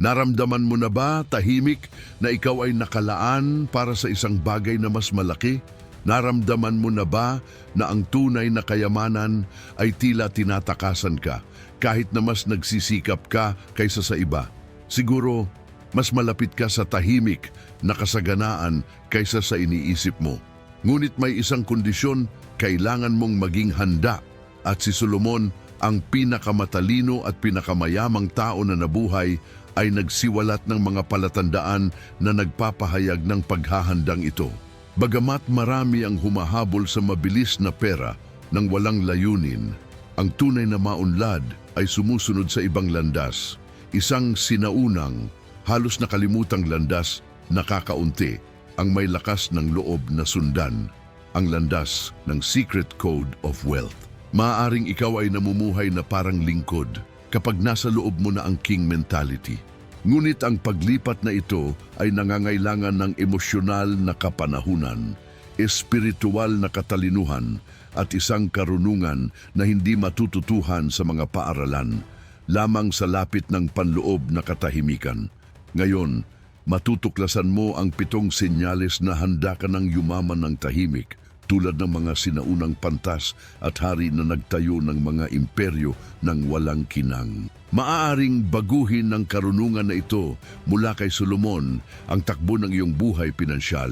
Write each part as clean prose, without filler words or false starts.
Naramdaman mo na ba, tahimik, na ikaw ay nakalaan para sa isang bagay na mas malaki? Naramdaman mo na ba na ang tunay na kayamanan ay tila tinatakasan ka kahit na mas nagsisikap ka kaysa sa iba? Siguro, mas malapit ka sa tahimik na kasaganaan kaysa sa iniisip mo. Ngunit may isang kondisyon, kailangan mong maging handa. At si Solomon, ang pinakamatalino at pinakamayamang tao na nabuhay, ay nagsiwalat ng mga palatandaan na nagpapahayag ng paghahandang ito. Bagamat marami ang humahabol sa mabilis na pera nang walang layunin, ang tunay na maunlad ay sumusunod sa ibang landas. Isang sinaunang, halos nakalimutang landas na kakaunti ang may lakas ng loob na sundan, ang landas ng Secret Code of Wealth. Maaaring ikaw ay namumuhay na parang lingkod kapag nasa loob mo na ang king mentality. Ngunit ang paglipat na ito ay nangangailangan ng emosyonal na kapanahunan, espiritual na katalinuhan at isang karunungan na hindi matututuhan sa mga paaralan, lamang sa lapit ng panloob na katahimikan. Ngayon, matutuklasan mo ang 7 senyales na handa ka ng yumaman ng tahimik, tulad ng mga sinaunang pantas at hari na nagtayo ng mga imperyo ng walang kinang. Maaaring baguhin ng karunungan na ito mula kay Solomon ang takbo ng iyong buhay pinansyal.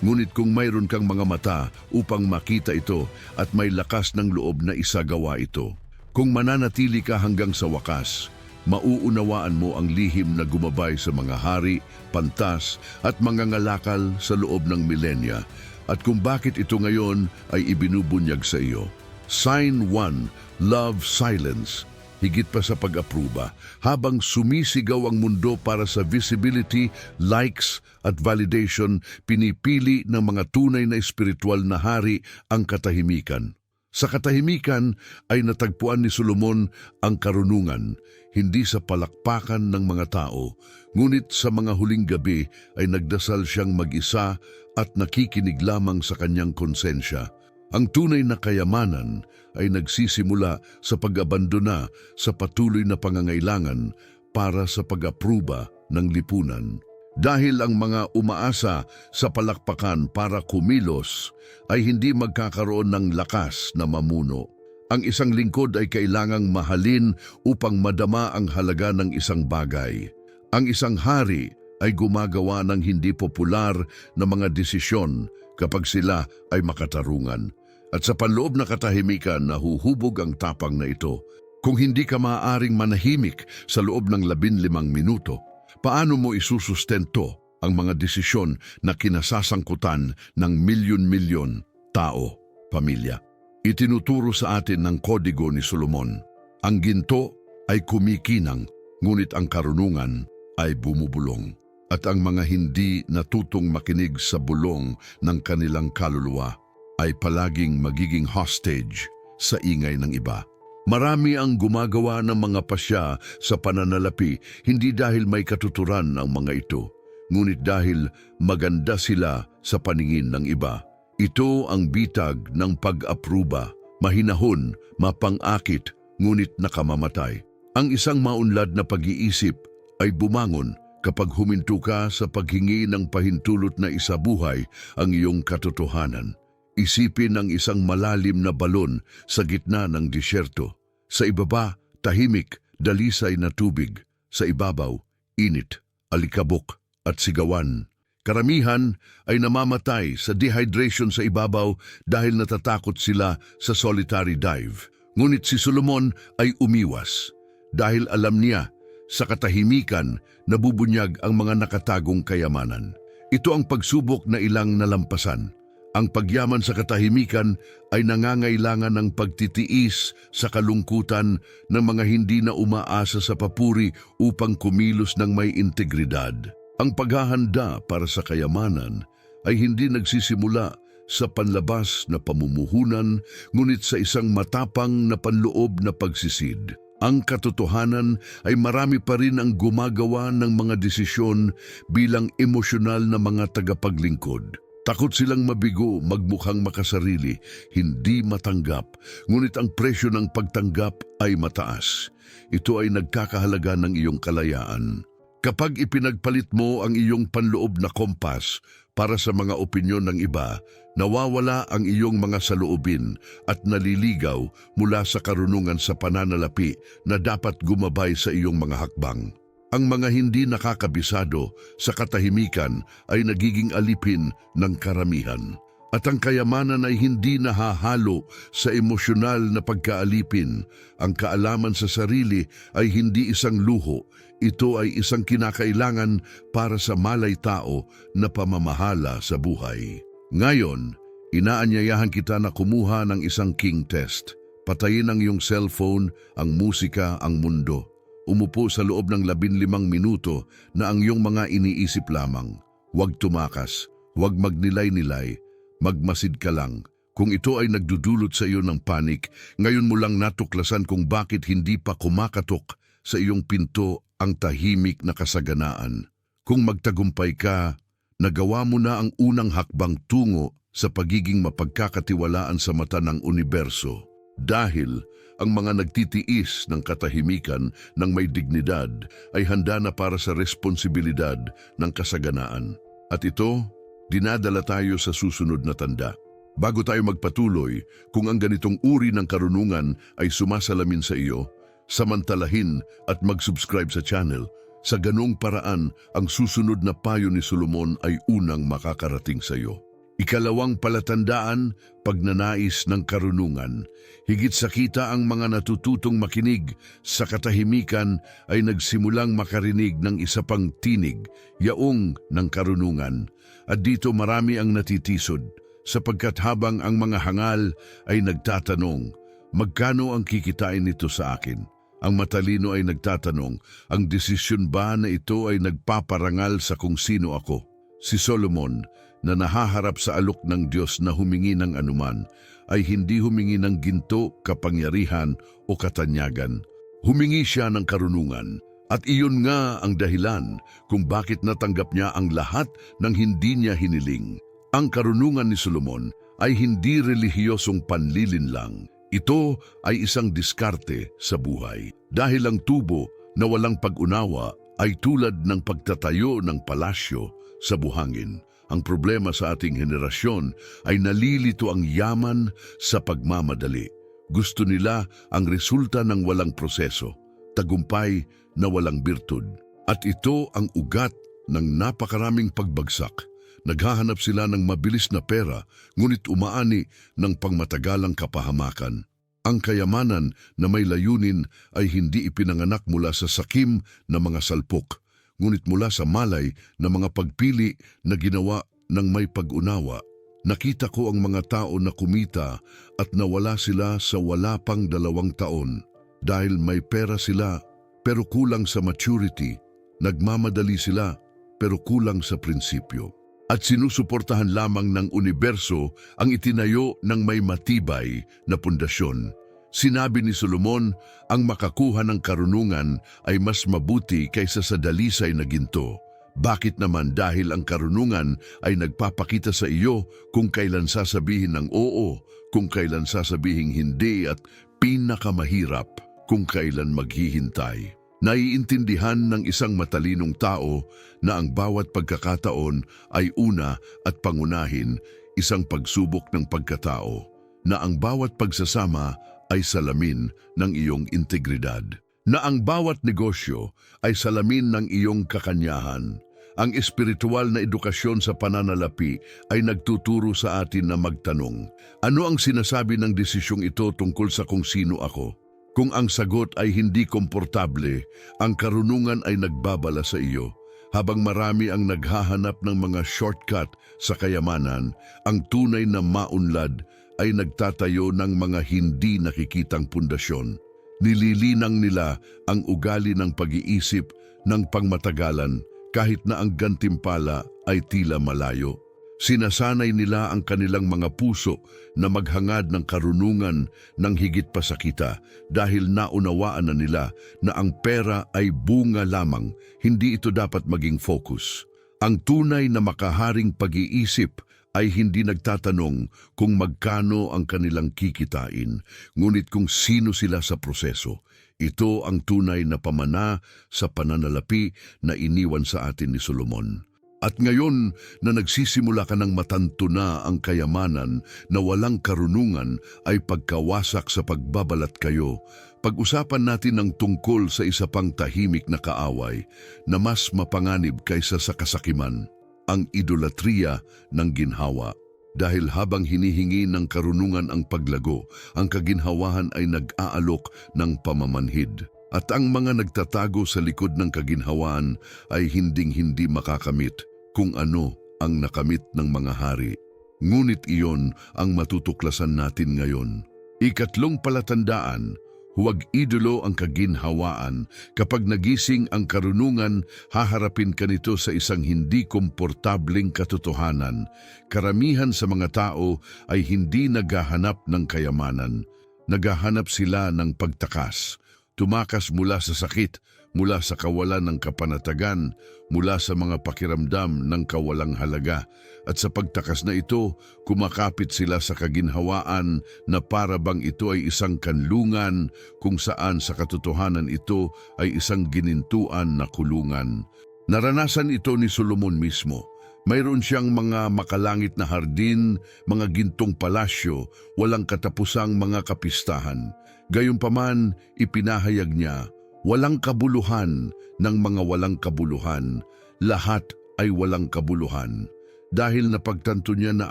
Ngunit kung mayroon kang mga mata upang makita ito at may lakas ng loob na isagawa ito, kung mananatili ka hanggang sa wakas, mauunawaan mo ang lihim na gumabay sa mga hari, pantas at mga ngalakal sa loob ng milenya, at kung bakit ito ngayon ay ibinubunyag sa iyo. Sign 1, Love Silence. Higit pa sa pag-apruba, habang sumisigaw ang mundo para sa visibility, likes at validation, pinipili ng mga tunay na espiritual na hari ang katahimikan. Sa katahimikan ay natagpuan ni Solomon ang karunungan, hindi sa palakpakan ng mga tao, ngunit sa mga huling gabi ay nagdasal siyang mag-isa at nakikinig lamang sa kanyang konsensya. Ang tunay na kayamanan ay nagsisimula sa pag-abandona sa patuloy na pangangailangan para sa pag-apruba ng lipunan. Dahil ang mga umaasa sa palakpakan para kumilos ay hindi magkakaroon ng lakas na mamuno. Ang isang lingkod ay kailangang mahalin upang madama ang halaga ng isang bagay. Ang isang hari ay gumagawa ng hindi popular na mga desisyon kapag sila ay makatarungan. At sa panloob na katahimikan, nahuhubog ang tapang na ito. Kung hindi ka maaaring manahimik sa loob ng 15 minuto, paano mo isusustento ang mga desisyon na kinasasangkutan ng milyon-milyon tao, pamilya? Itinuturo sa atin ng kodigo ni Solomon. Ang ginto ay kumikinang, ngunit ang karunungan ay bumubulong. At ang mga hindi natutong makinig sa bulong ng kanilang kaluluwa ay palaging magiging hostage sa ingay ng iba. Marami ang gumagawa ng mga pasya sa pananalapi, hindi dahil may katuturan ang mga ito, ngunit dahil maganda sila sa paningin ng iba. Ito ang bitag ng pag-apruba, mahinahon, mapang-akit, ngunit nakamamatay. Ang isang maunlad na pag-iisip ay bumangon kapag huminto ka sa paghingi ng pahintulot na isabuhay ang iyong katotohanan. Isipin ang isang malalim na balon sa gitna ng disyerto. Sa ibaba, tahimik, dalisay na tubig. Sa ibabaw, init, alikabok at sigawan. Karamihan ay namamatay sa dehydration sa ibabaw dahil natatakot sila sa solitary dive. Ngunit si Solomon ay umiwas dahil alam niya sa katahimikan nabubunyag ang mga nakatagong kayamanan. Ito ang pagsubok na ilang nalampasan. Ang pagyaman sa katahimikan ay nangangailangan ng pagtitiis sa kalungkutan ng mga hindi na umaasa sa papuri upang kumilos ng may integridad. Ang paghahanda para sa kayamanan ay hindi nagsisimula sa panlabas na pamumuhunan, ngunit sa isang matapang na panloob na pagsisid. Ang katotohanan ay marami pa rin ang gumagawa ng mga desisyon bilang emosyonal na mga tagapaglingkod. Takot silang mabigo, magmukhang makasarili, hindi matanggap, ngunit ang presyo ng pagtanggap ay mataas. Ito ay nagkakahalaga ng iyong kalayaan. Kapag ipinagpalit mo ang iyong panloob na kompas para sa mga opinyon ng iba, nawawala ang iyong mga saloobin at naliligaw mula sa karunungan sa pananalapi na dapat gumabay sa iyong mga hakbang. Ang mga hindi nakakabisado sa katahimikan ay nagiging alipin ng karamihan. At ang kayamanan ay hindi nahahalo sa emosyonal na pagkaalipin. Ang kaalaman sa sarili ay hindi isang luho. Ito ay isang kinakailangan para sa malay tao na pamamahala sa buhay. Ngayon, inaanyayahan kita na kumuha ng isang king test. Patayin ang iyong cellphone, ang musika, ang mundo. Umupo sa loob ng 15 minuto na ang iyong mga iniisip lamang. Huwag tumakas, huwag magnilay-nilay. Magmasid ka lang. Kung ito ay nagdudulot sa iyo ng panik, ngayon mo lang natuklasan kung bakit hindi pa kumakatok sa iyong pinto ang tahimik na kasaganaan. Kung magtagumpay ka, nagawa mo na ang unang hakbang tungo sa pagiging mapagkakatiwalaan sa mata ng universo. Dahil ang mga nagtitiis ng katahimikan ng may dignidad ay handa na para sa responsibilidad ng kasaganaan. At ito, dinadala tayo sa susunod na tanda. Bago tayo magpatuloy, kung ang ganitong uri ng karunungan ay sumasalamin sa iyo, samantalahin at mag-subscribe sa channel. Sa ganung paraan, ang susunod na payo ni Solomon ay unang makakarating sa iyo. Ikalawang palatandaan, pagnanais ng karunungan. Higit sa kita ang mga natututong makinig sa katahimikan ay nagsimulang makarinig ng isa pang tinig, yaong ng karunungan. At dito marami ang natitisod, sapagkat habang ang mga hangal ay nagtatanong, magkano ang kikitain nito sa akin? Ang matalino ay nagtatanong, ang desisyon ba na ito ay nagpaparangal sa kung sino ako? Si Solomon, na nahaharap sa alok ng Diyos na humingi ng anuman, ay hindi humingi ng ginto, kapangyarihan o katanyagan. Humingi siya ng karunungan. At iyon nga ang dahilan kung bakit natanggap niya ang lahat ng hindi niya hiniling. Ang karunungan ni Solomon ay hindi relihiyosong panlilinlang. Ito ay isang diskarte sa buhay. Dahil ang tubo na walang pag-unawa ay tulad ng pagtatayo ng palasyo sa buhangin. Ang problema sa ating henerasyon ay nalilito ang yaman sa pagmamadali. Gusto nila ang resulta ng walang proseso, tagumpay na walang birtud. At ito ang ugat ng napakaraming pagbagsak. Naghahanap sila ng mabilis na pera, ngunit umaani ng pangmatagalang kapahamakan. Ang kayamanan na may layunin ay hindi ipinanganak mula sa sakim na mga salpok, ngunit mula sa malay na mga pagpili na ginawa ng may pag-unawa. Nakita ko ang mga tao na kumita at nawala sila sa wala pang 2 taon dahil may pera sila pero kulang sa maturity, nagmamadali sila pero kulang sa prinsipyo. At sinusuportahan lamang ng universo ang itinayo ng may matibay na pundasyon. Sinabi ni Solomon, ang makakuha ng karunungan ay mas mabuti kaysa sa dalisay na ginto. Bakit naman? Dahil ang karunungan ay nagpapakita sa iyo kung kailan sasabihin ng oo, kung kailan sasabihin hindi at pinakamahirap kung kailan maghihintay. Naiintindihan ng isang matalinong tao na ang bawat pagkakataon ay una at pangunahin isang pagsubok ng pagkatao, na ang bawat pagsasama ay salamin ng iyong integridad, na ang bawat negosyo ay salamin ng iyong kakanyahan. Ang espiritual na edukasyon sa pananalapi ay nagtuturo sa atin na magtanong, ano ang sinasabi ng desisyong ito tungkol sa kung sino ako? Kung ang sagot ay hindi komportable, ang karunungan ay nagbabala sa iyo. Habang marami ang naghahanap ng mga shortcut sa kayamanan, ang tunay na maunlad ay nagtatayo ng mga hindi nakikitang pundasyon. Nililinang nila ang ugali ng pag-iisip ng pangmatagalan kahit na ang gantimpala ay tila malayo. Sinasanay nila ang kanilang mga puso na maghangad ng karunungan ng higit pa sa kita dahil naunawaan na nila na ang pera ay bunga lamang, hindi ito dapat maging focus. Ang tunay na makaharing pag-iisip ay hindi nagtatanong kung magkano ang kanilang kikitain, ngunit kung sino sila sa proseso. Ito ang tunay na pamana sa pananalapi na iniwan sa atin ni Solomon. At ngayon na nagsisimula ka ng matanto na ang kayamanan na walang karunungan ay pagkawasak sa pagbabalat kayo, pag-usapan natin ang tungkol sa isa pang tahimik na kaaway na mas mapanganib kaysa sa kasakiman, ang idolatriya ng ginhawa. Dahil habang hinihingi ng karunungan ang paglago, ang kaginhawahan ay nag-aalok ng pamamanhid. At ang mga nagtatago sa likod ng kaginhawaan ay hinding-hindi makakamit kung ano ang nakamit ng mga hari. Ngunit iyon ang matutuklasan natin ngayon. Ikatlong palatandaan, huwag idolo ang kaginhawaan. Kapag nagising ang karunungan, haharapin ka nito sa isang hindi komportabling katotohanan. Karamihan sa mga tao ay hindi naghahanap ng kayamanan. Naghahanap sila ng pagtakas. Tumakas mula sa sakit, mula sa kawalan ng kapanatagan, mula sa mga pakiramdam ng kawalang halaga. At sa pagtakas na ito, kumakapit sila sa kaginhawaan na para bang ito ay isang kanlungan kung saan sa katotohanan ito ay isang ginintuan na kulungan. Naranasan ito ni Solomon mismo. Mayroon siyang mga makalangit na hardin, mga gintong palasyo, walang katapusang mga kapistahan. Gayunpaman, ipinahayag niya, walang kabuluhan ng mga walang kabuluhan, lahat ay walang kabuluhan. Dahil napagtanto niya na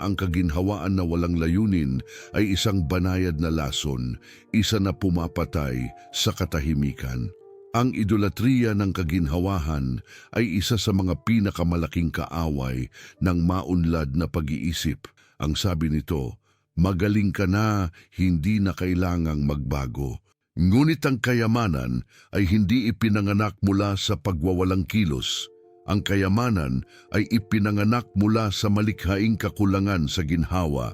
ang kaginhawaan na walang layunin ay isang banayad na lason, isa na pumapatay sa katahimikan. Ang idolatriya ng kaginhawahan ay isa sa mga pinakamalaking kaaway ng maunlad na pag-iisip. Ang sabi nito, magaling ka na, hindi na kailangang magbago. Ngunit ang kayamanan ay hindi ipinanganak mula sa pagwawalang kilos. Ang kayamanan ay ipinanganak mula sa malikhaing kakulangan sa ginhawa,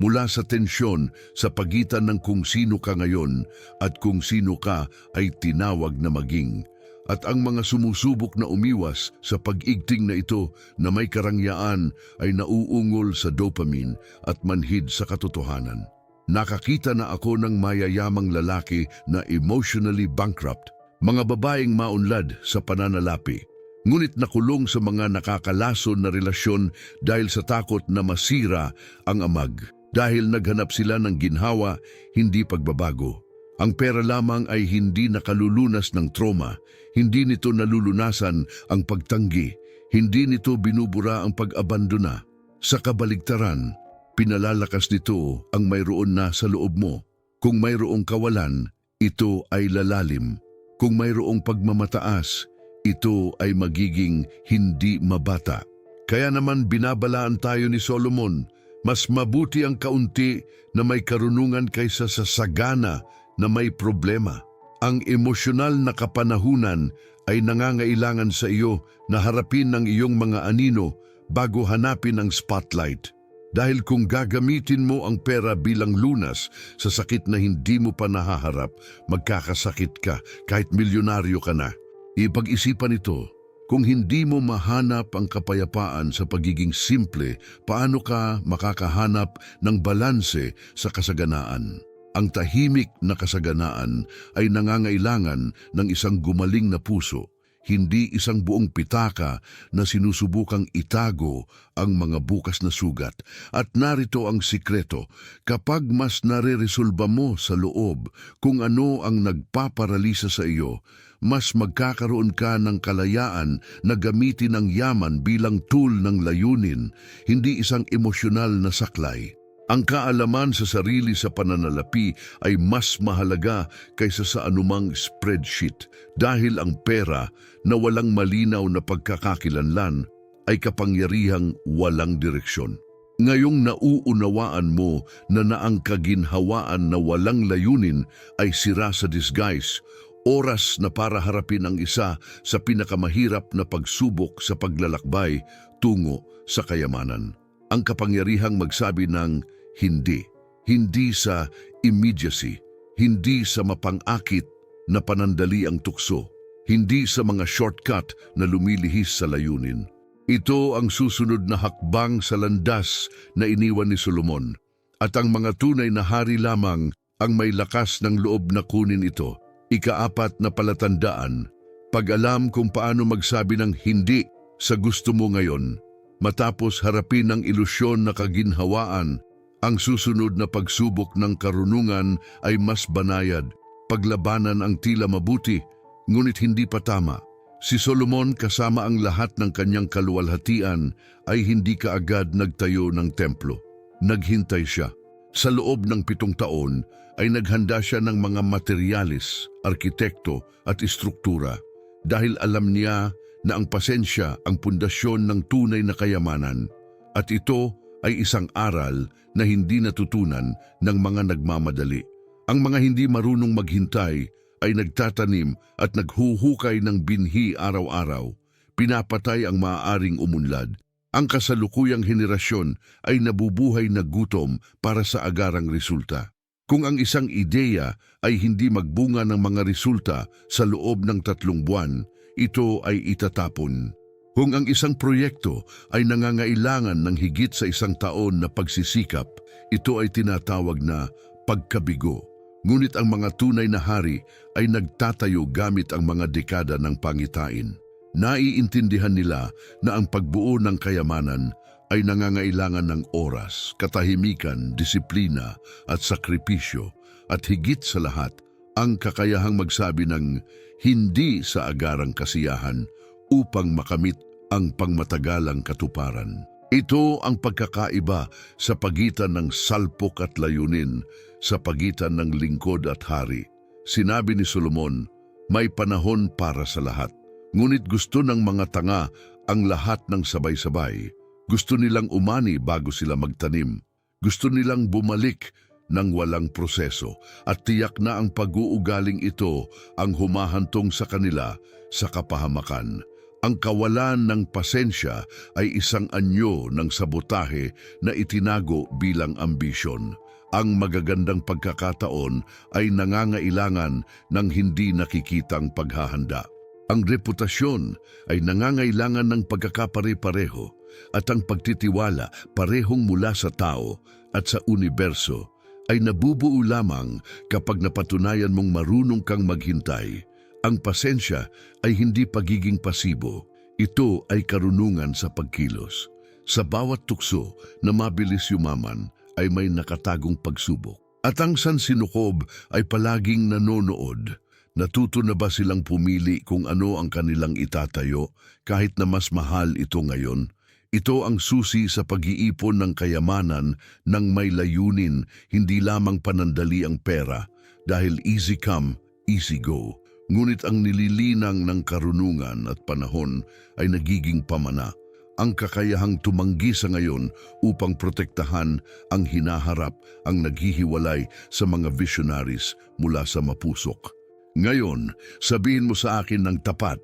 mula sa tensyon sa pagitan ng kung sino ka ngayon at kung sino ka ay tinawag na maging. At ang mga sumusubok na umiwas sa pag-igting na ito na may karangyaan ay nauungol sa dopamine at manhid sa katotohanan. Nakakita na ako ng mayayamang lalaki na emotionally bankrupt, mga babaeng maunlad sa pananalapi, ngunit nakulong sa mga nakakalason na relasyon dahil sa takot na masira ang amag. Dahil naghanap sila ng ginhawa, hindi pagbabago. Ang pera lamang ay hindi nakalulunas ng trauma, hindi nito nalulunasan ang pagtanggi, hindi nito binubura ang pag-abandona. Sa kabaligtaran, pinalalakas nito ang mayroon na sa loob mo. Kung mayroong kawalan, ito ay lalalim. Kung mayroong pagmamataas, ito ay magiging hindi mabata. Kaya naman binabalaan tayo ni Solomon, mas mabuti ang kaunti na may karunungan kaysa sa sagana na may problema. Ang emosyonal na kapanahunan ay nangangailangan sa iyo na harapin ang iyong mga anino bago hanapin ang spotlight. Dahil kung gagamitin mo ang pera bilang lunas sa sakit na hindi mo pa nahaharap, magkakasakit ka kahit milyonaryo ka na. Ipag-isipan ito. Kung hindi mo mahanap ang kapayapaan sa pagiging simple, paano ka makakahanap ng balanse sa kasaganaan? Ang tahimik na kasaganaan ay nangangailangan ng isang gumaling na puso, hindi isang buong pitaka na sinusubukang itago ang mga bukas na sugat. At narito ang sikreto, kapag mas nare-resolba mo sa loob kung ano ang nagpaparalisa sa iyo, mas magkakaroon ka ng kalayaan na gamitin ang yaman bilang tool ng layunin, hindi isang emosyonal na saklay. Ang kaalaman sa sarili sa pananalapi ay mas mahalaga kaysa sa anumang spreadsheet dahil ang pera na walang malinaw na pagkakakilanlan ay kapangyarihang walang direksyon. Ngayong nauunawaan mo na ang kaginhawaan na walang layunin ay sira sa disguise, oras na para harapin ang isa sa pinakamahirap na pagsubok sa paglalakbay tungo sa kayamanan. Ang kapangyarihang magsabi ng hindi. Hindi sa immediacy, hindi sa mapang-akit na panandali ang tukso, hindi sa mga shortcut na lumilihis sa layunin. Ito ang susunod na hakbang sa landas na iniwan ni Solomon. At ang mga tunay na hari lamang ang may lakas ng loob na kunin ito. Ikaapat na palatandaan, pag-alam kung paano magsabi ng hindi sa gusto mo ngayon. Matapos harapin ang ilusyon na kaginhawaan, ang susunod na pagsubok ng karunungan ay mas banayad. Paglabanan ang tila mabuti, ngunit hindi pa tama. Si Solomon kasama ang lahat ng kanyang kaluwalhatian ay hindi kaagad nagtayo ng templo. Naghintay siya. Sa loob ng 7 taon ay naghanda siya ng mga materyales, arkitekto at istruktura dahil alam niya na ang pasensya ang pundasyon ng tunay na kayamanan at ito ay isang aral na hindi natutunan ng mga nagmamadali. Ang mga hindi marunong maghintay ay nagtatanim at naghuhukay ng binhi araw-araw, pinapatay ang maaaring umunlad. Ang kasalukuyang henerasyon ay nabubuhay na gutom para sa agarang resulta. Kung ang isang ideya ay hindi magbunga ng mga resulta sa loob ng 3 buwan, ito ay itatapon. Kung ang isang proyekto ay nangangailangan ng higit sa 1 taon na pagsisikap, ito ay tinatawag na pagkabigo. Ngunit ang mga tunay na hari ay nagtatayo gamit ang mga dekada ng pangitain. Naiintindihan nila na ang pagbuo ng kayamanan ay nangangailangan ng oras, katahimikan, disiplina at sakripisyo at higit sa lahat ang kakayahang magsabi ng hindi sa agarang kasiyahan upang makamit ang pangmatagalang katuparan. Ito ang pagkakaiba sa pagitan ng salpok at layunin, sa pagitan ng lingkod at hari. Sinabi ni Solomon, may panahon para sa lahat. Ngunit gusto ng mga tanga ang lahat ng sabay-sabay. Gusto nilang umani bago sila magtanim. Gusto nilang bumalik ng walang proseso at tiyak na ang pag-uugaling ito ang humahantong sa kanila sa kapahamakan. Ang kawalan ng pasensya ay isang anyo ng sabotahe na itinago bilang ambisyon. Ang magagandang pagkakataon ay nangangailangan ng hindi nakikitang paghahanda. Ang reputasyon ay nangangailangan ng pagkakapare-pareho at ang pagtitiwala parehong mula sa tao at sa universo ay nabubuo lamang kapag napatunayan mong marunong kang maghintay. Ang pasensya ay hindi pagiging pasibo. Ito ay karunungan sa pagkilos. Sa bawat tukso na mabilis yumaman ay may nakatagong pagsubok. At ang sansinukob ay palaging nanonood. Natuto na ba silang pumili kung ano ang kanilang itatayo kahit na mas mahal ito ngayon? Ito ang susi sa pag-iipon ng kayamanan ng may layunin, hindi lamang panandali ang pera dahil easy come, easy go. Ngunit ang nililinang ng karunungan at panahon ay nagiging pamana. Ang kakayahang tumanggi sa ngayon upang protektahan ang hinaharap ang naghihiwalay sa mga visionaries mula sa mapusok. Ngayon, sabihin mo sa akin ng tapat,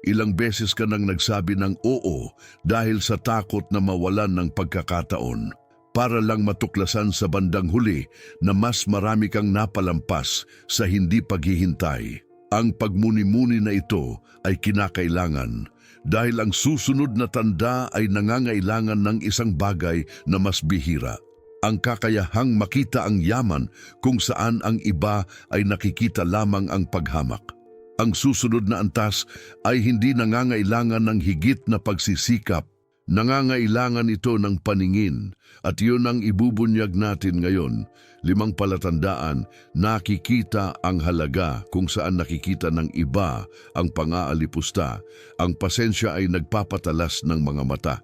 ilang beses ka nang nagsabi ng oo dahil sa takot na mawalan ng pagkakataon para lang matuklasan sa bandang huli na mas marami kang napalampas sa hindi paghihintay. Ang pagmuni-muni na ito ay kinakailangan dahil ang susunod na tanda ay nangangailangan ng isang bagay na mas bihira. Ang kakayahang makita ang yaman kung saan ang iba ay nakikita lamang ang paghamak. Ang susunod na antas ay hindi nangangailangan ng higit na pagsisikap. Nangangailangan ito ng paningin at yun ang ibubunyag natin ngayon. 5 palatandaan, nakikita ang halaga kung saan nakikita ng iba ang pang-aalipusta. Ang pasensya ay nagpapatalas ng mga mata.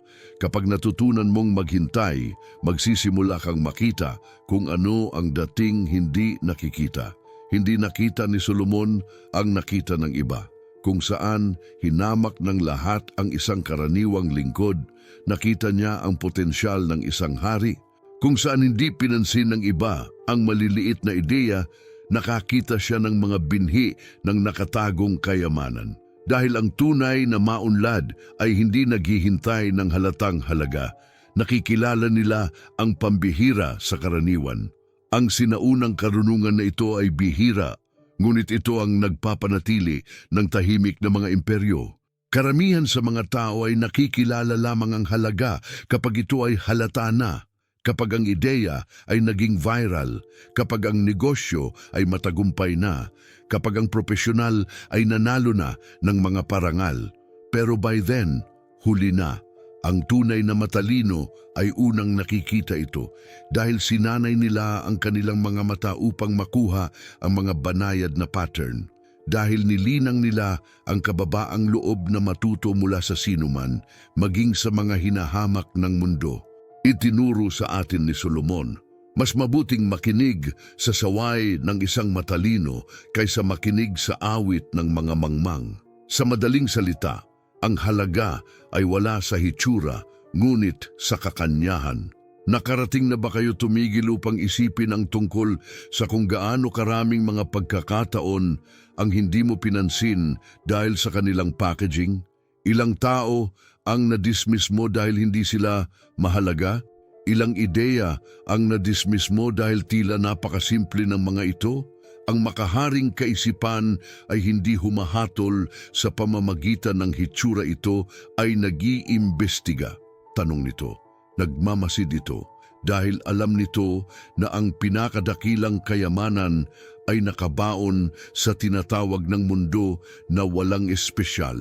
Kapag natutunan mong maghintay, magsisimula kang makita kung ano ang dating hindi nakikita. Hindi nakita ni Solomon ang nakita ng iba. Kung saan hinamak ng lahat ang isang karaniwang lingkod, nakita niya ang potensyal ng isang hari. Kung saan hindi pinansin ng iba ang maliliit na ideya, nakakita siya ng mga binhi ng nakatagong kayamanan. Dahil ang tunay na maunlad ay hindi naghihintay ng halatang halaga, nakikilala nila ang pambihira sa karaniwan. Ang sinaunang karunungan na ito ay bihira, ngunit ito ang nagpapanatili ng tahimik na mga imperyo. Karamihan sa mga tao ay nakikilala lamang ang halaga kapag ito ay halata na, kapag ang ideya ay naging viral, kapag ang negosyo ay matagumpay na, kapag ang profesional ay nanalo na ng mga parangal. Pero by then, huli na. Ang tunay na matalino ay unang nakikita ito dahil sinanay nila ang kanilang mga mata upang makuha ang mga banayad na pattern. Dahil nilinang nila ang kababaang loob na matuto mula sa sinuman, maging sa mga hinahamak ng mundo. Itinuro sa atin ni Solomon, mas mabuting makinig sa saway ng isang matalino kaysa makinig sa awit ng mga mangmang. Sa madaling salita, ang halaga ay wala sa hitsura, ngunit sa kakanyahan. Nakarating na ba kayo tumigil upang isipin ang tungkol sa kung gaano karaming mga pagkakataon ang hindi mo pinansin dahil sa kanilang packaging? Ilang tao ang nadismiss mo dahil hindi sila mahalaga? Ilang ideya ang nadismiss mo dahil tila napakasimple ng mga ito? Ang makaharing kaisipan ay hindi humahatol sa pamamagitan ng hitsura, ito ay nag-iimbestiga. Tanong nito, nagmamasid ito dahil alam nito na ang pinakadakilang kayamanan ay nakabaon sa tinatawag ng mundo na walang espesyal.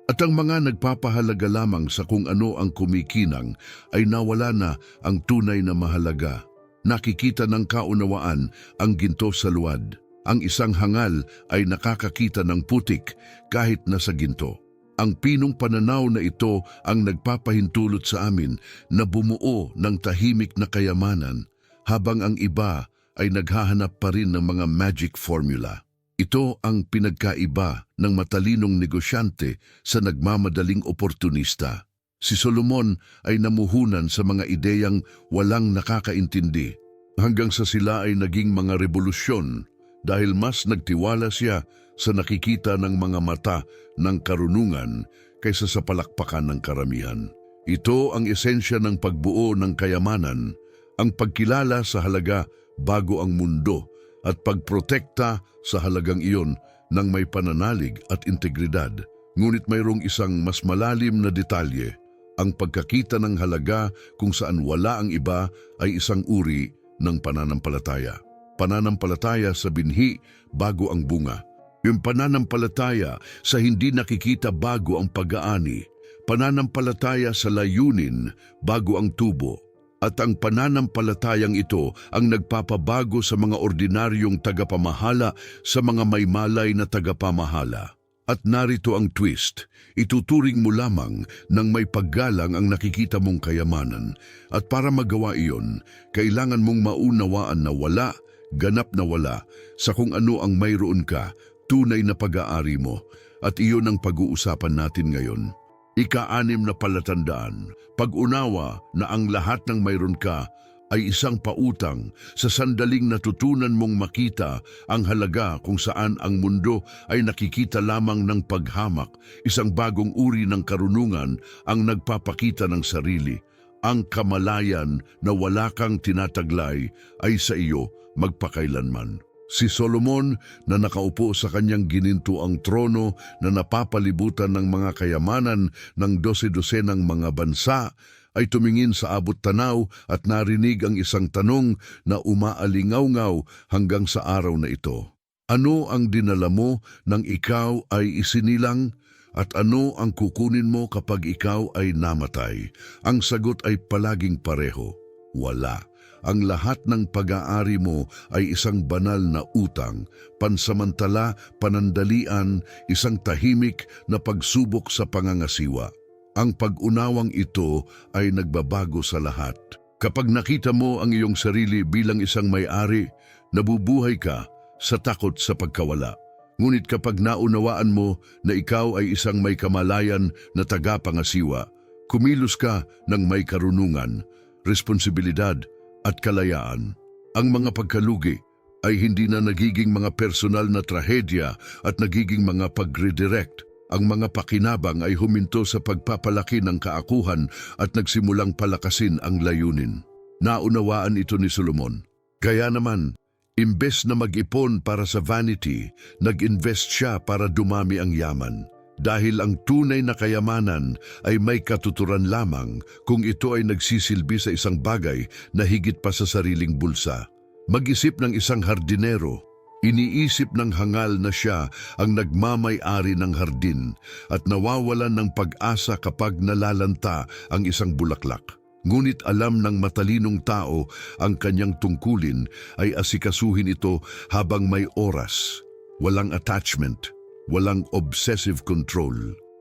At ang mga nagpapahalaga lamang sa kung ano ang kumikinang ay nawala na ang tunay na mahalaga. Nakikita ng kaunawaan ang ginto sa luwad. Ang isang hangal ay nakakakita ng putik kahit nasa ginto. Ang pinong pananaw na ito ang nagpapahintulot sa amin na bumuo ng tahimik na kayamanan habang ang iba ay naghahanap pa rin ng mga magic formula. Ito ang pinagkaiba ng matalinong negosyante sa nagmamadaling oportunista. Si Solomon ay namuhunan sa mga ideyang walang nakakaintindi hanggang sa sila ay naging mga revolusyon dahil mas nagtiwala siya sa nakikita ng mga mata ng karunungan kaysa sa palakpakan ng karamihan. Ito ang esensya ng pagbuo ng kayamanan, ang pagkilala sa halaga bago ang mundo at pagprotekta sa halagang iyon ng may pananalig at integridad. Ngunit mayroong isang mas malalim na detalye, ang pagkakita ng halaga kung saan wala ang iba ay isang uri ng pananampalataya. Pananampalataya sa binhi bago ang bunga. Yung pananampalataya sa hindi nakikita bago ang pag-aani. Pananampalataya sa layunin bago ang tubo. At ang pananampalatayang ito ang nagpapabago sa mga ordinaryong tagapamahala sa mga may malay na tagapamahala. At narito ang twist, ituturing mo lamang ng may paggalang ang nakikita mong kayamanan. At para magawa iyon, kailangan mong maunawaan na wala, ganap na wala, sa kung ano ang mayroon ka, tunay na pag-aari mo. At iyon ang pag-uusapan natin ngayon. Ika-6 na palatandaan, pag-unawa na ang lahat ng mayroon ka ay isang pautang sa sandaling natutunan mong makita ang halaga kung saan ang mundo ay nakikita lamang ng paghamak, isang bagong uri ng karunungan ang nagpapakita ng sarili. Ang kamalayan na wala kang tinataglay ay sa iyo magpakailanman. Si Solomon na nakaupo sa kanyang ginintuang trono na napapalibutan ng mga kayamanan ng 12-dosenang mga bansa ay tumingin sa abot tanaw at narinig ang isang tanong na umaalingaw-ngaw hanggang sa araw na ito. Ano ang dinala mo nang ikaw ay isinilang? At ano ang kukunin mo kapag ikaw ay namatay? Ang sagot ay palaging pareho, wala. Ang lahat ng pag-aari mo ay isang banal na utang, pansamantala, panandalian, isang tahimik na pagsubok sa pangangasiwa. Ang pag-unawang ito ay nagbabago sa lahat. Kapag nakita mo ang iyong sarili bilang isang may-ari, nabubuhay ka sa takot sa pagkawala. Ngunit kapag naunawaan mo na ikaw ay isang may kamalayan na tagapangasiwa, kumilos ka ng may karunungan, responsibilidad at kalayaan. Ang mga pagkalugi ay hindi na nagiging mga personal na trahedya at nagiging mga pag-redirect. Ang mga pakinabang ay huminto sa pagpapalaki ng kaakuhan at nagsimulang palakasin ang layunin. Naunawaan ito ni Solomon. Kaya naman, imbes na mag-ipon para sa vanity, nag-invest siya para dumami ang yaman. Dahil ang tunay na kayamanan ay may katuturan lamang kung ito ay nagsisilbi sa isang bagay na higit pa sa sariling bulsa. Mag-isip ng isang hardinero. Iniisip ng hangal na siya ang nagmamay-ari ng hardin at nawawalan ng pag-asa kapag nalalanta ang isang bulaklak. Ngunit alam ng matalinong tao ang kanyang tungkulin ay asikasuhin ito habang may oras. Walang attachment, walang obsessive control.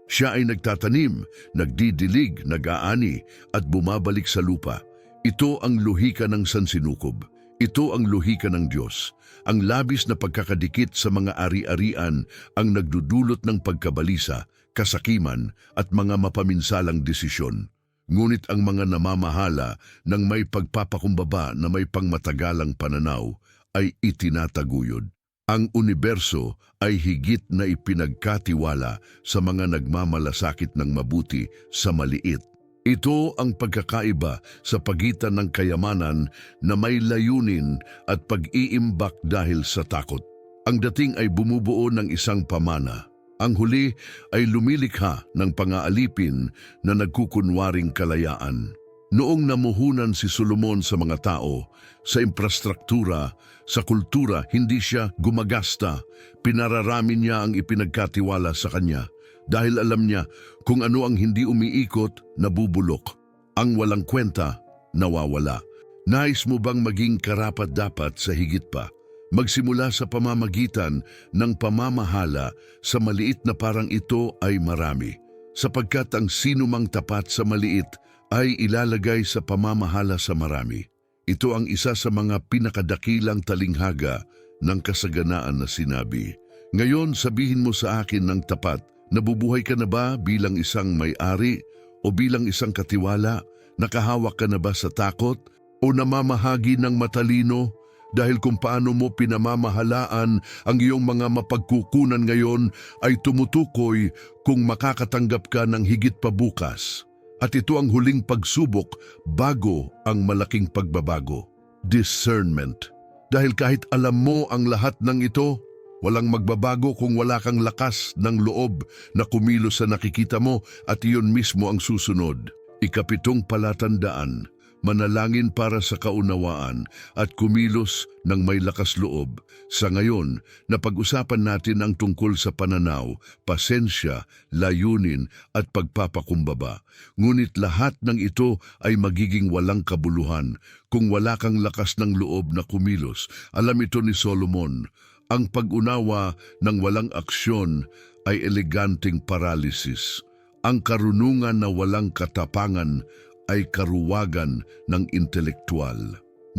Siya ay nagtatanim, nagdidilig, nag-aani at bumabalik sa lupa. Ito ang luhika ng sansinukob. Ito ang luhika ng Diyos. Ang labis na pagkakadikit sa mga ari-arian ang nagdudulot ng pagkabalisa, kasakiman at mga mapaminsalang desisyon. Ngunit ang mga namamahala ng may pagpapakumbaba na may pangmatagalang pananaw ay itinataguyod. Ang universo ay higit na ipinagkatiwala sa mga nagmamalasakit ng mabuti sa maliit. Ito ang pagkakaiba sa pagitan ng kayamanan na may layunin at pag-iimbak dahil sa takot. Ang dating ay bumubuo ng isang pamana. Ang huli ay lumilikha ng pangaalipin na nagkukunwaring kalayaan. Noong namuhunan si Solomon sa mga tao, sa infrastruktura, sa kultura, hindi siya gumagasta. Pinararami niya ang ipinagkatiwala sa kanya. Dahil alam niya kung ano ang hindi umiikot, nabubulok. Ang walang kwenta, nawawala. Nais mo bang maging karapat-dapat sa higit pa? Magsimula sa pamamagitan ng pamamahala sa maliit na parang ito ay marami. Sapagkat ang sinumang tapat sa maliit ay ilalagay sa pamamahala sa marami. Ito ang isa sa mga pinakadakilang talinghaga ng kasaganaan na sinabi. Ngayon sabihin mo sa akin ng tapat, nabubuhay ka na ba bilang isang may-ari o bilang isang katiwala? Nakahawak ka na ba sa takot o namamahagi ng matalino? Dahil kung paano mo pinamamahalaan ang iyong mga mapagkukunan ngayon ay tumutukoy kung makakatanggap ka ng higit pa bukas. At ito ang huling pagsubok bago ang malaking pagbabago. Discernment. Dahil kahit alam mo ang lahat ng ito, walang magbabago kung wala kang lakas ng loob na kumilos sa nakikita mo at iyon mismo ang susunod. Ikapitong palatandaan, manalangin para sa kaunawaan at kumilos ng may lakas loob. Sa ngayon, napag-usapan natin ang tungkol sa pananaw, pasensya, layunin at pagpapakumbaba. Ngunit lahat ng ito ay magiging walang kabuluhan kung wala kang lakas ng loob na kumilos. Alam ito ni Solomon, ang pag-unawa ng walang aksyon ay eleganteng paralysis. Ang karunungan na walang katapangan ay karuwagan ng intelektual.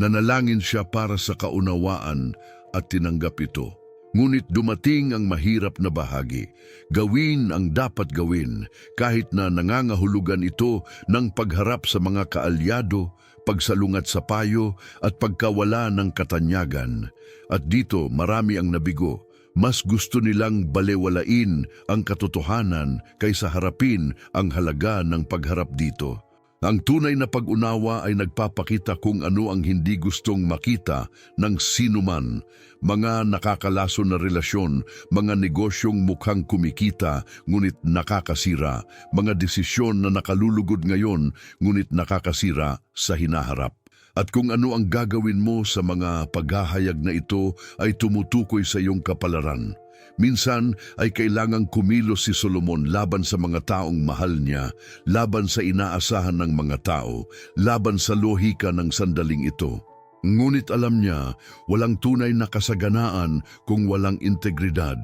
Nanalangin siya para sa kaunawaan at tinanggap ito. Ngunit dumating ang mahirap na bahagi. Gawin ang dapat gawin kahit na nangangahulugan ito ng pagharap sa mga kaalyado, pagsalungat sa payo at pagkawala ng katanyagan. At dito marami ang nabigo. Mas gusto nilang balewalain ang katotohanan kaysa harapin ang halaga ng pagharap dito. Ang tunay na pag-unawa ay nagpapakita kung ano ang hindi gustong makita ng sinuman. Mga nakakalaso na relasyon, mga negosyong mukhang kumikita ngunit nakakasira, mga desisyon na nakalulugod ngayon ngunit nakakasira sa hinaharap. At kung ano ang gagawin mo sa mga paghahayag na ito ay tumutukoy sa iyong kapalaran. Minsan ay kailangang kumilos si Solomon laban sa mga taong mahal niya, laban sa inaasahan ng mga tao, laban sa lohika ng sandaling ito. Ngunit alam niya, walang tunay na kasaganaan kung walang integridad.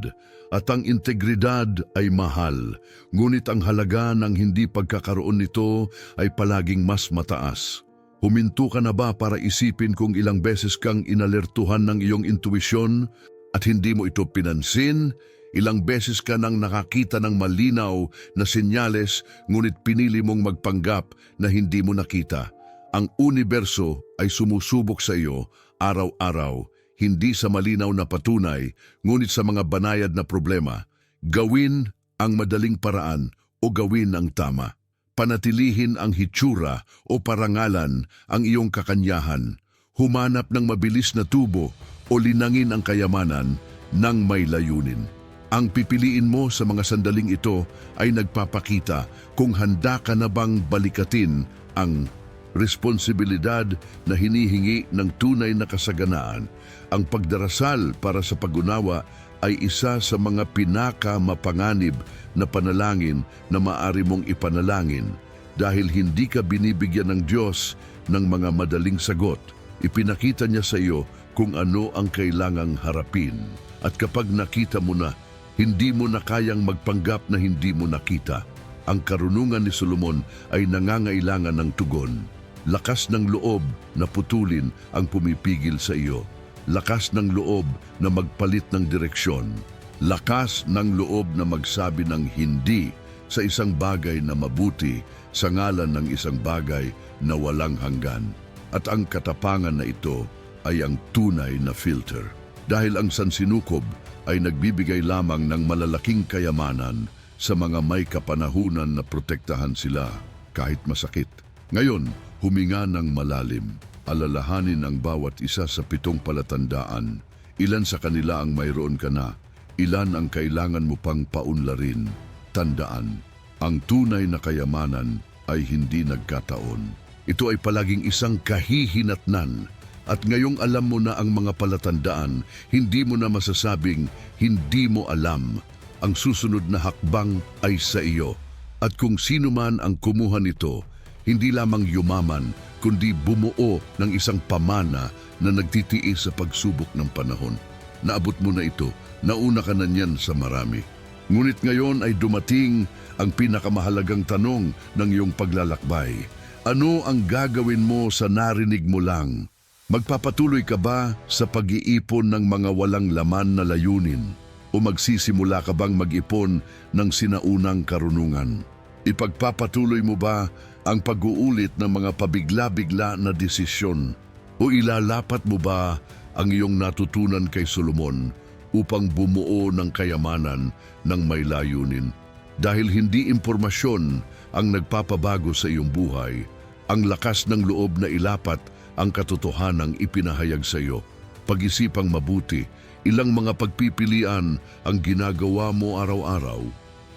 At ang integridad ay mahal, ngunit ang halaga ng hindi pagkakaroon nito ay palaging mas mataas. Huminto ka na ba para isipin kung ilang beses kang inalertuhan ng iyong intuisyon at hindi mo ito pinansin? Ilang beses ka nang nakakita ng malinaw na senyales ngunit pinili mong magpanggap na hindi mo nakita. Ang universo ay sumusubok sa iyo araw-araw, hindi sa malinaw na patunay, ngunit sa mga banayad na problema. Gawin ang madaling paraan o gawin ang tama. Panatilihin ang hitsura o parangalan ang iyong kakanyahan. Humanap ng mabilis na tubo o linangin ang kayamanan ng may layunin. Ang pipiliin mo sa mga sandaling ito ay nagpapakita kung handa ka na bang balikatin ang responsibilidad na hinihingi ng tunay na kasaganaan. Ang pagdarasal para sa pag-unawa ay isa sa mga pinakamapanganib na panalangin na maaari mong ipanalangin dahil hindi ka binibigyan ng Diyos ng mga madaling sagot. Ipinakita niya sa iyo kung ano ang kailangang harapin. At kapag nakita mo na, hindi mo na kayang magpanggap na hindi mo nakita. Ang karunungan ni Solomon ay nangangailangan ng tugon. Lakas ng loob na putulin ang pumipigil sa iyo. Lakas ng loob na magpalit ng direksyon. Lakas ng loob na magsabi ng hindi sa isang bagay na mabuti sa ngalan ng isang bagay na walang hanggan. At ang katapangan na ito ay ang tunay na filter. Dahil ang sansinukob ay nagbibigay lamang ng malalaking kayamanan sa mga may kapanahunan na protektahan sila kahit masakit. Ngayon, huminga ng malalim. Alalahanin ang bawat isa sa 7 palatandaan. Ilan sa kanila ang mayroon ka na, ilan ang kailangan mo pang paunlarin. Tandaan, ang tunay na kayamanan ay hindi nagkataon. Ito ay palaging isang kahihinatnan. At ngayong alam mo na ang mga palatandaan, hindi mo na masasabing hindi mo alam. Ang susunod na hakbang ay sa iyo. At kung sino man ang kumuha nito, hindi lamang yumaman, kundi bumuo ng isang pamana na nagtitiis sa pagsubok ng panahon. Naabot mo na ito, nauna ka na niyan sa marami. Ngunit ngayon ay dumating ang pinakamahalagang tanong ng iyong paglalakbay. Ano ang gagawin mo sa narinig mo lang? Magpapatuloy ka ba sa pag-iipon ng mga walang laman na layunin? O magsisimula ka bang mag-ipon ng sinaunang karunungan? Ipagpapatuloy mo ba ang pag-uulit ng mga pabigla-bigla na desisyon? O ilalapat mo ba ang iyong natutunan kay Solomon upang bumuo ng kayamanan ng may layunin? Dahil hindi impormasyon ang nagpapabago sa iyong buhay, ang lakas ng loob na ilapat ang katotohanang ipinahayag sa iyo. Pag-isipang mabuti, ilang mga pagpipilian ang ginagawa mo araw-araw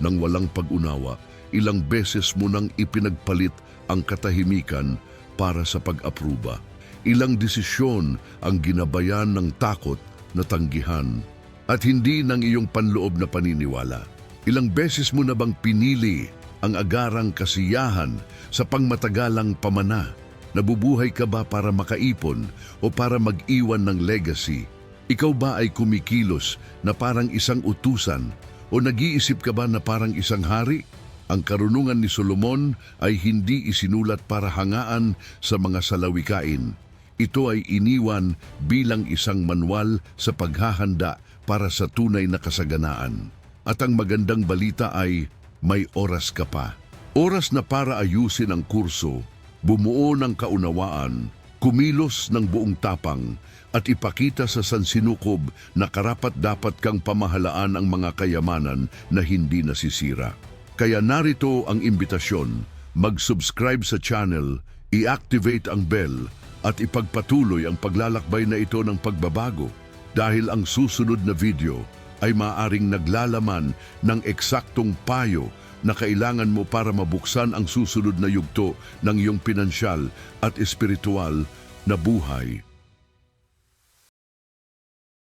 nang walang pag-unawa. Ilang beses mo nang ipinagpalit ang katahimikan para sa pag-apruba. Ilang desisyon ang ginabayan ng takot na tanggihan at hindi ng iyong panloob na paniniwala. Ilang beses mo na bang pinili ang agarang kasiyahan sa pangmatagalang pamana? Nabubuhay ka ba para makaipon o para mag-iwan ng legacy? Ikaw ba ay kumikilos na parang isang utusan o nag-iisip ka ba na parang isang hari? Ang karunungan ni Solomon ay hindi isinulat para hangaan sa mga salawikain. Ito ay iniwan bilang isang manual sa paghahanda para sa tunay na kasaganaan. At ang magandang balita ay may oras ka pa. Oras na para ayusin ang kurso, bumuo ng kaunawaan, kumilos ng buong tapang, at ipakita sa sansinukob na karapat-dapat kang pamahalaan ang mga kayamanan na hindi nasisira. Kaya narito ang imbitasyon, mag-subscribe sa channel, i-activate ang bell, at ipagpatuloy ang paglalakbay na ito ng pagbabago dahil ang susunod na video ay maaring naglalaman ng eksaktong payo na kailangan mo para mabuksan ang susunod na yugto ng iyong pinansyal at espiritual na buhay.